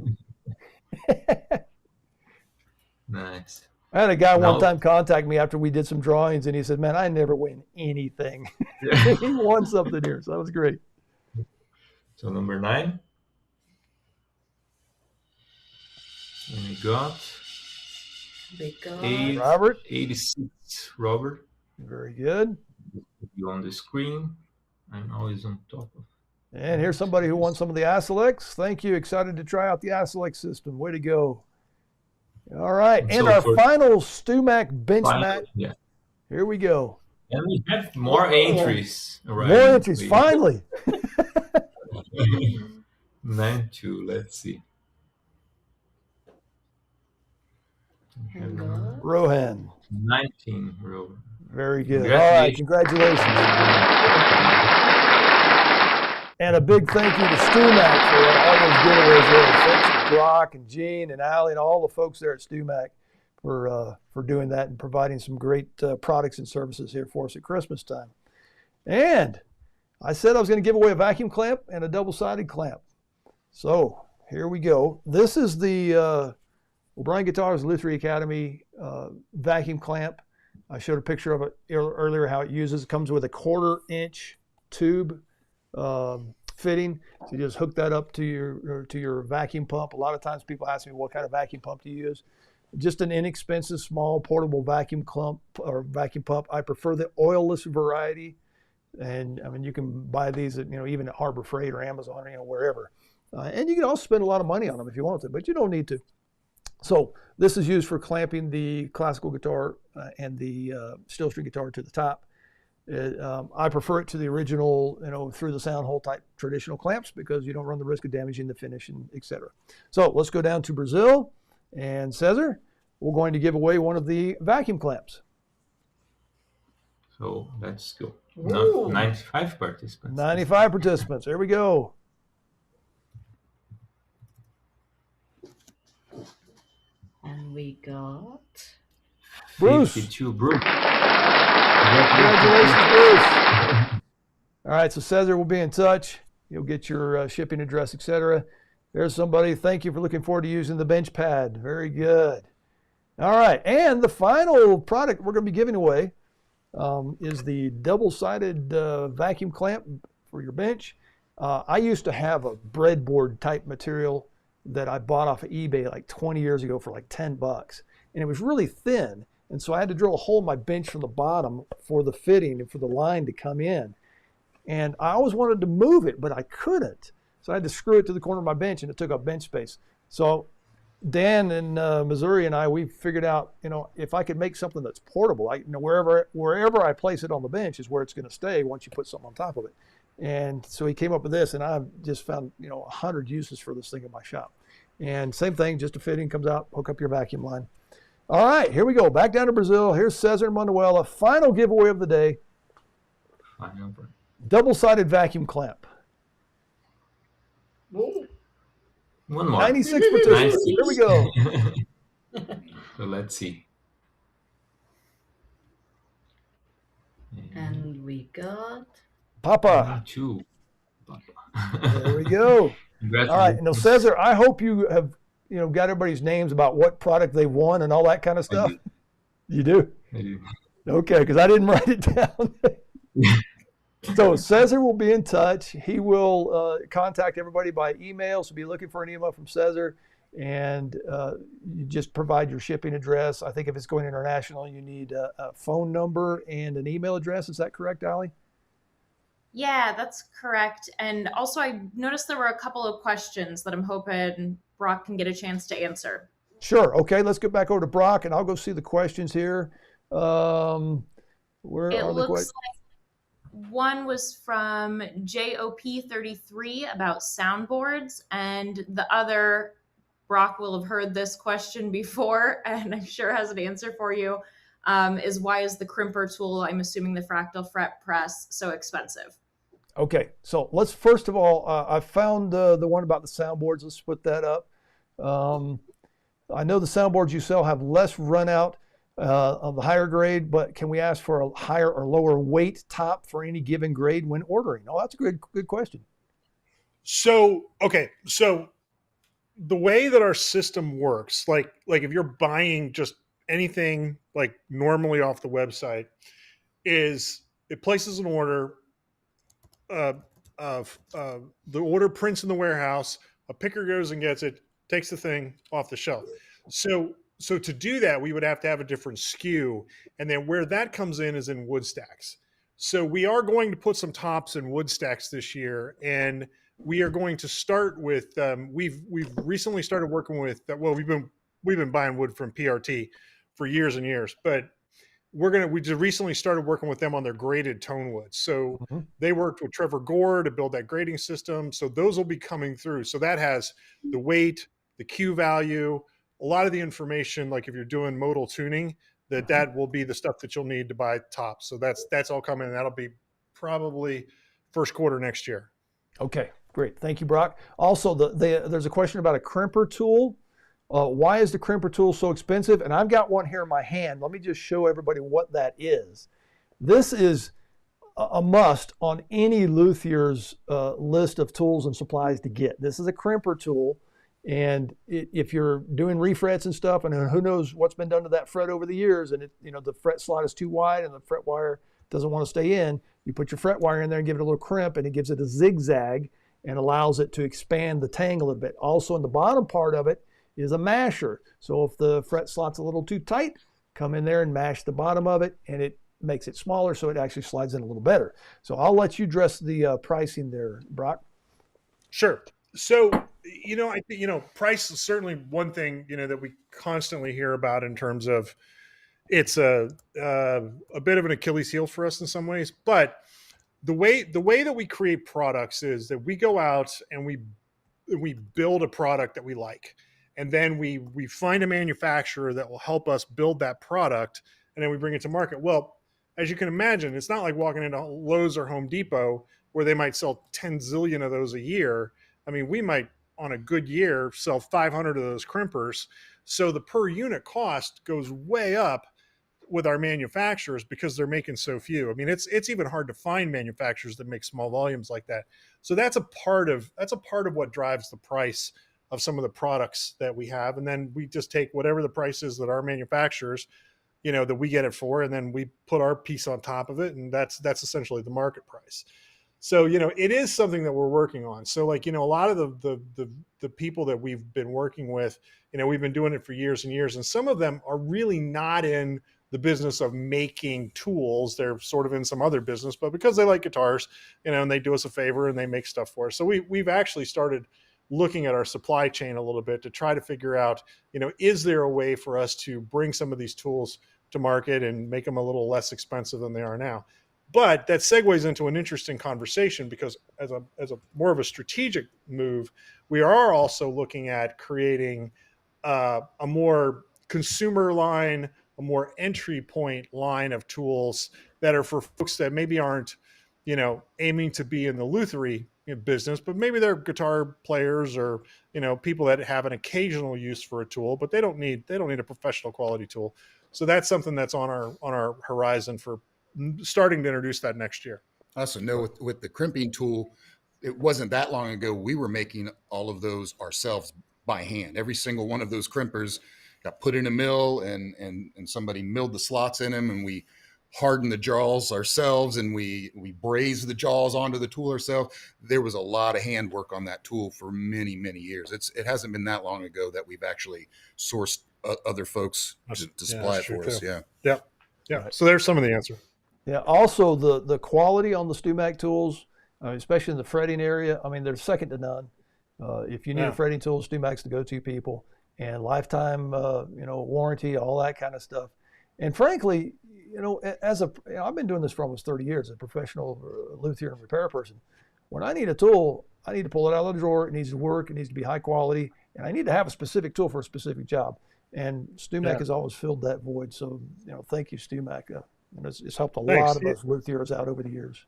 Nice. I had a guy one No. time contact me after we did some drawings, and he said, "Man, I never win anything." He won something here, so that was great. So number 9. And we got we got 8. Robert, 86. Robert, very good. you on the screen. I'm always on top of. And here's somebody who won some of the Acilex. Thank you. Excited to try out the Acilex system. Way to go. All right, and So our for- final StewMac bench mat. Yeah. Here we go. And we have more entries. Right? More entries, We- finally. 92. Let's see. We have and number got 'Rohan. 19, Robert. Very good. All right, congratulations. And a big thank you to StewMac for all those giveaways there. Thanks to Brock and Gene and Allie and all the folks there at StewMac for doing that and providing some great products and services here for us at Christmas time. And I said I was going to give away a vacuum clamp and a double-sided clamp. So here we go. This is the O'Brien Guitars Lutherie Academy vacuum clamp. I showed a picture of it earlier, how it uses. It comes with a 1/4-inch tube fitting. So you just hook that up to your vacuum pump. A lot of times people ask me, what kind of vacuum pump do you use? Just an inexpensive, small, portable vacuum pump. I prefer the oilless variety. And I mean, you can buy these at, even at Harbor Freight or Amazon, wherever. And you can also spend a lot of money on them if you want to, but you don't need to. So this is used for clamping the classical guitar and the steel string guitar to the top. I prefer it to the original, through the sound hole type traditional clamps because you don't run the risk of damaging the finish and et cetera. So let's go down to Brazil and Cesar. We're going to give away one of the vacuum clamps. So let's go. Ooh. 95 participants. 95 participants. There we go. And we got Bruce. 52. Bruce. Congratulations, Bruce. All right, so Cesar will be in touch. You'll get your shipping address, etc. There's somebody. Thank you for looking forward to using the bench pad. Very good. All right, and the final product we're going to be giving away is the double-sided vacuum clamp for your bench. I used to have a breadboard type material that I bought off of eBay like 20 years ago for like $10, and it was really thin. And so I had to drill a hole in my bench from the bottom for the fitting and for the line to come in. And I always wanted to move it, but I couldn't. So I had to screw it to the corner of my bench, and it took up bench space. So Dan in Missouri and we figured out, if I could make something that's portable, wherever I place it on the bench is where it's going to stay once you put something on top of it. And so he came up with this, and I've just found, 100 uses for this thing in my shop. And same thing, just a fitting, comes out, hook up your vacuum line. All right, here we go. Back down to Brazil. Here's Cesar Manuela. Final giveaway of the day. Double-sided vacuum clamp. Ooh. One more. 96 participants. Here we go. So let's see. And we got Papa. 2. There we go. All right. Now, Cesar, I hope you have got everybody's names about what product they won and all that kind of stuff. You do? I do. Okay, because I didn't write it down. So Cesar will be in touch. He will contact everybody by email. So be looking for an email from Cesar, and you just provide your shipping address. I think if it's going international, you need a phone number and an email address. Is that correct, Allie? Yeah, that's correct. And also, I noticed there were a couple of questions that I'm hoping Brock can get a chance to answer. Sure. Okay, let's get back over to Brock, and I'll go see the questions here. Where It are the looks questions? like one was from JOP33 about soundboards, and the other, Brock will have heard this question before, and I'm sure has an answer for you, is why is the crimper tool, I'm assuming the fractal fret press, so expensive? Okay, so let's first of all, I found the one about the soundboards. Let's put that up. I know the soundboards you sell have less run out of the higher grade, but can we ask for a higher or lower weight top for any given grade when ordering? Oh, that's a good question. So, okay. So the way that our system works, like if you're buying just anything like normally off the website, is it places an order, of the order prints in the warehouse, a picker goes and gets it, takes the thing off the shelf. So to do that, we would have to have a different SKU, and then where that comes in is in wood stacks. So we are going to put some tops in wood stacks this year, and we are going to start with we've recently started working with we've been buying wood from PRT for years and years, but we just recently started working with them on their graded tone wood. So they worked with Trevor Gore to build that grading system. So those will be coming through. So that has the weight, the Q value, a lot of the information, like if you're doing modal tuning, that will be the stuff that you'll need to buy tops. So that's all coming. And that'll be probably first quarter next year. Okay, great. Thank you, Brock. Also, there's a question about a crimper tool. Why is the crimper tool so expensive? And I've got one here in my hand. Let me just show everybody what that is. This is a must on any luthier's list of tools and supplies to get. This is a crimper tool. And if you're doing refrets and stuff, and who knows what's been done to that fret over the years, and the fret slot is too wide and the fret wire doesn't want to stay in, you put your fret wire in there and give it a little crimp, and it gives it a zigzag and allows it to expand the tang a little bit. Also, in the bottom part of it is a masher. So if the fret slot's a little too tight, come in there and mash the bottom of it, and it makes it smaller so it actually slides in a little better. So I'll let you address the pricing there, Brock. Sure. So, I think, price is certainly one thing, that we constantly hear about in terms of it's a bit of an Achilles heel for us in some ways. But the way that we create products is that we go out and we build a product that we like, and then we find a manufacturer that will help us build that product, and then we bring it to market. Well, as you can imagine, it's not like walking into Lowe's or Home Depot where they might sell 10 zillion of those a year. I mean, we might, on a good year, sell 500 of those crimpers. So the per unit cost goes way up with our manufacturers because they're making so few. I mean, it's even hard to find manufacturers that make small volumes like that. So that's a part of what drives the price of some of the products that we have. And then we just take whatever the price is that our manufacturers, that we get it for, and then we put our piece on top of it. And that's essentially the market price. So, it is something that we're working on. So like, a lot of the people that we've been working with, we've been doing it for years and years, and some of them are really not in the business of making tools. They're sort of in some other business, but because they like guitars, and they do us a favor and they make stuff for us. So we've actually started looking at our supply chain a little bit to try to figure out, is there a way for us to bring some of these tools to market and make them a little less expensive than they are now? But that segues into an interesting conversation, because as a more of a strategic move, we are also looking at creating a more consumer line, a more entry point line of tools that are for folks that maybe aren't, aiming to be in the lutherie business, but maybe they're guitar players or, people that have an occasional use for a tool, but they don't need a professional quality tool. So that's something that's on our horizon for starting to introduce that next year. I also know with the crimping tool, it wasn't that long ago we were making all of those ourselves by hand. Every single one of those crimpers got put in a mill, and somebody milled the slots in them, and we hardened the jaws ourselves, and we brazed the jaws onto the tool ourselves. There was a lot of handwork on that tool for many, many years. It hasn't been that long ago that we've actually sourced other folks to supply it for us. Too. Yeah. Right. So there's some of the answer. Yeah. Also, the quality on the StewMac tools, especially in the fretting area, I mean, they're second to none. If you need a fretting tool, StewMac's the go-to people, and lifetime, warranty, all that kind of stuff. And frankly, I've been doing this for almost 30 years, a professional luthier and repair person. When I need a tool, I need to pull it out of the drawer. It needs to work. It needs to be high quality, and I need to have a specific tool for a specific job. And StewMac has always filled that void. So, thank you, StewMac. It's helped a lot of us luthiers out over the years.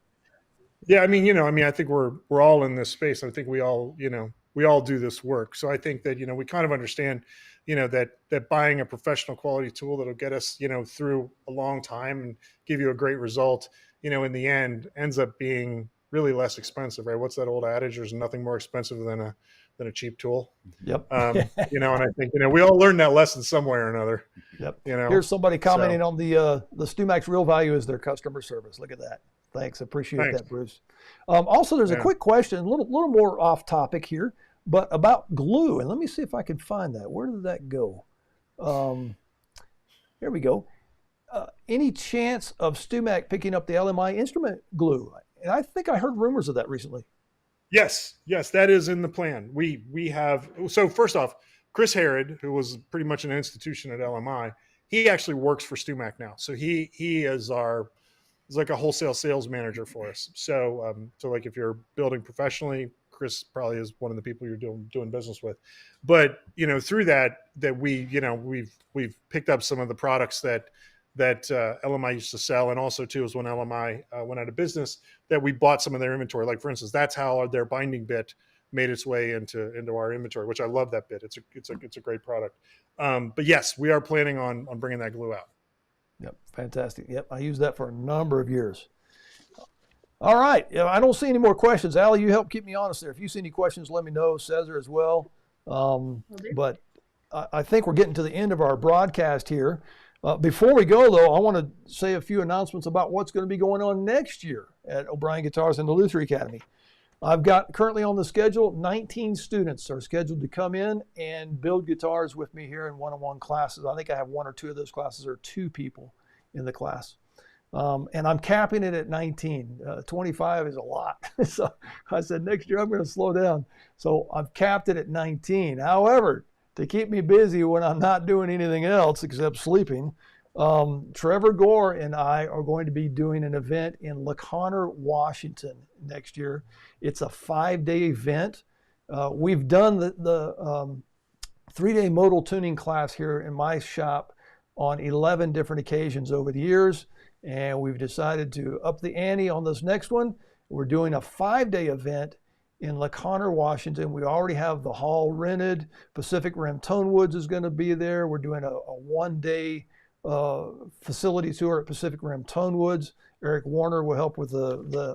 Yeah, I mean, I think we're all in this space. I think we all do this work. So I think that, we kind of understand, that buying a professional quality tool that'll get us, through a long time and give you a great result, in the end ends up being really less expensive, right? What's that old adage? There's nothing more expensive than a cheap tool. Yep. And I think, we all learned that lesson some way or another. Yep. Here's somebody commenting on the StewMac's real value is their customer service. Look at that. Thanks. Appreciate that, Bruce. Also, there's a quick question, a little more off topic here, but about glue. And let me see if I can find that. Where did that go? Here we go. Any chance of StewMac picking up the LMI instrument glue? And I think I heard rumors of that recently. Yes, that is in the plan. We have, so first off, Chris Herod, who was pretty much an institution at LMI, he actually works for StewMac now. So he is like a wholesale sales manager for us. So like if you're building professionally, Chris probably is one of the people you're doing business with. But through that we've picked up some of the products that LMI used to sell, and also too is when LMI went out of business that we bought some of their inventory. Like for instance, that's how their binding bit made its way into our inventory, which I love that bit. It's a great product. But yes, we are planning on bringing that glue out. Yep, fantastic. Yep, I used that for a number of years. All right, I don't see any more questions. Allie, you help keep me honest there. If you see any questions, let me know. Cesar as well. But I think we're getting to the end of our broadcast here. Before we go, though, I want to say a few announcements about what's going to be going on next year at O'Brien Guitars and the Luther Academy. I've got currently on the schedule, 19 students are scheduled to come in and build guitars with me here in one-on-one classes. I think I have one or two of those classes, or 2 people in the class. And I'm capping it at 19. 25 is a lot. So I said, next year I'm going to slow down. So I've capped it at 19. However, to keep me busy when I'm not doing anything else except sleeping, Trevor Gore and I are going to be doing an event in LaConner, Washington next year. It's a 5-day event. We've done the 3-day modal tuning class here in my shop on 11 different occasions over the years, and we've decided to up the ante on this next one. We're doing a 5-day event in LaConner, Washington. We already have the hall rented. Pacific Rim Tonewoods is going to be there. We're doing a 1-day facility tour at Pacific Rim Tonewoods. Eric Warner will help with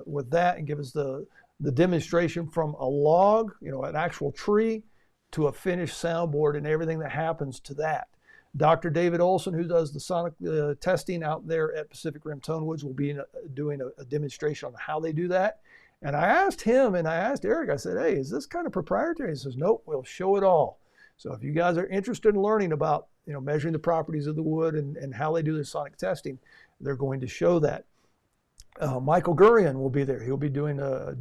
with that and give us the demonstration from a log, an actual tree, to a finished soundboard and everything that happens to that. Dr. David Olson, who does the sonic testing out there at Pacific Rim Tonewoods, will be doing a demonstration on how they do that. And I asked him and I asked Eric, I said, hey, is this kind of proprietary? He says, nope, we'll show it all. So if you guys are interested in learning about measuring the properties of the wood and how they do the sonic testing, they're going to show that. Michael Gurian will be there. He'll be doing a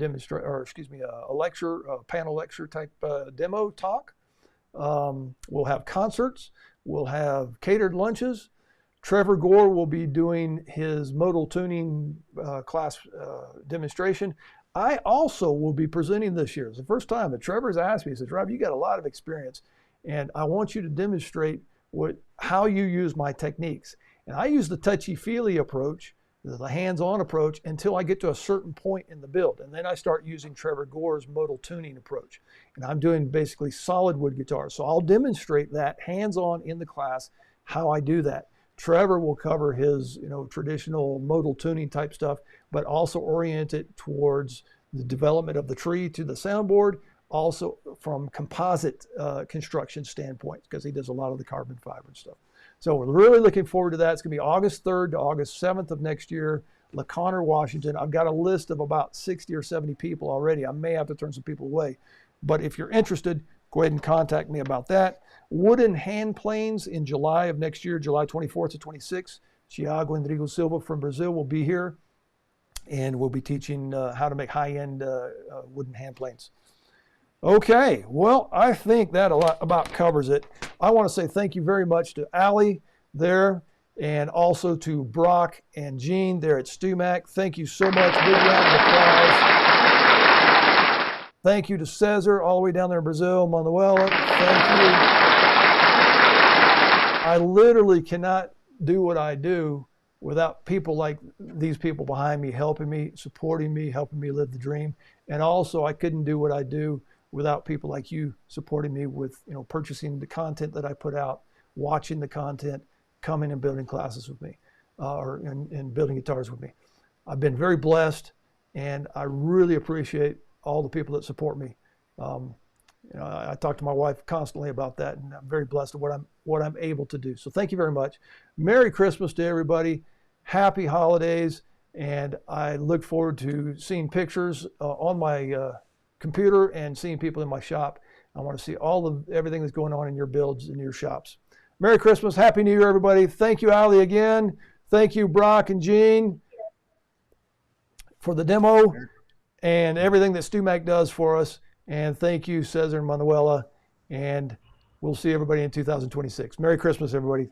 lecture, a panel lecture type demo talk. We'll have concerts. We'll have catered lunches. Trevor Gore will be doing his modal tuning class demonstration. I also will be presenting this year. It's the first time that Trevor's asked me, he says, Rob, you got a lot of experience, and I want you to demonstrate how you use my techniques. And I use the touchy-feely approach, the hands-on approach, until I get to a certain point in the build. And then I start using Trevor Gore's modal tuning approach. And I'm doing basically solid wood guitars. So I'll demonstrate that hands-on in the class, how I do that. Trevor will cover his traditional modal tuning type stuff, but also orient it towards the development of the tree to the soundboard, also from composite construction standpoint, because he does a lot of the carbon fiber and stuff. So we're really looking forward to that. It's going to be August 3rd to August 7th of next year, LaConner, Washington. I've got a list of about 60 or 70 people already. I may have to turn some people away. But if you're interested, go ahead and contact me about that. Wooden hand planes in July of next year, July 24th to 26th. Thiago Endrigo Silva from Brazil will be here, and we'll be teaching how to make high-end wooden hand planes. Okay, well, I think that about covers it. I want to say thank you very much to Allie there, and also to Brock and Gene there at StewMac. Thank you so much. Big round of applause. Thank you to Cesar all the way down there in Brazil, Manuela. Thank you. I literally cannot do what I do without people like these people behind me, helping me, supporting me, helping me live the dream. And also, I couldn't do what I do without people like you supporting me with, purchasing the content that I put out, watching the content, coming and building classes with me, and building guitars with me. I've been very blessed, and I really appreciate all the people that support me. I talk to my wife constantly about that, and I'm very blessed with what I'm able to do. So thank you very much. Merry Christmas to everybody. Happy holidays, and I look forward to seeing pictures on my computer and seeing people in my shop. I want to see everything that's going on in your builds and your shops. Merry Christmas, Happy New Year, everybody. Thank you, Ali, again. Thank you, Brock and Gene, for the demo and everything that StewMac does for us. And thank you, Cesar and Manuela. And we'll see everybody in 2026. Merry Christmas, everybody.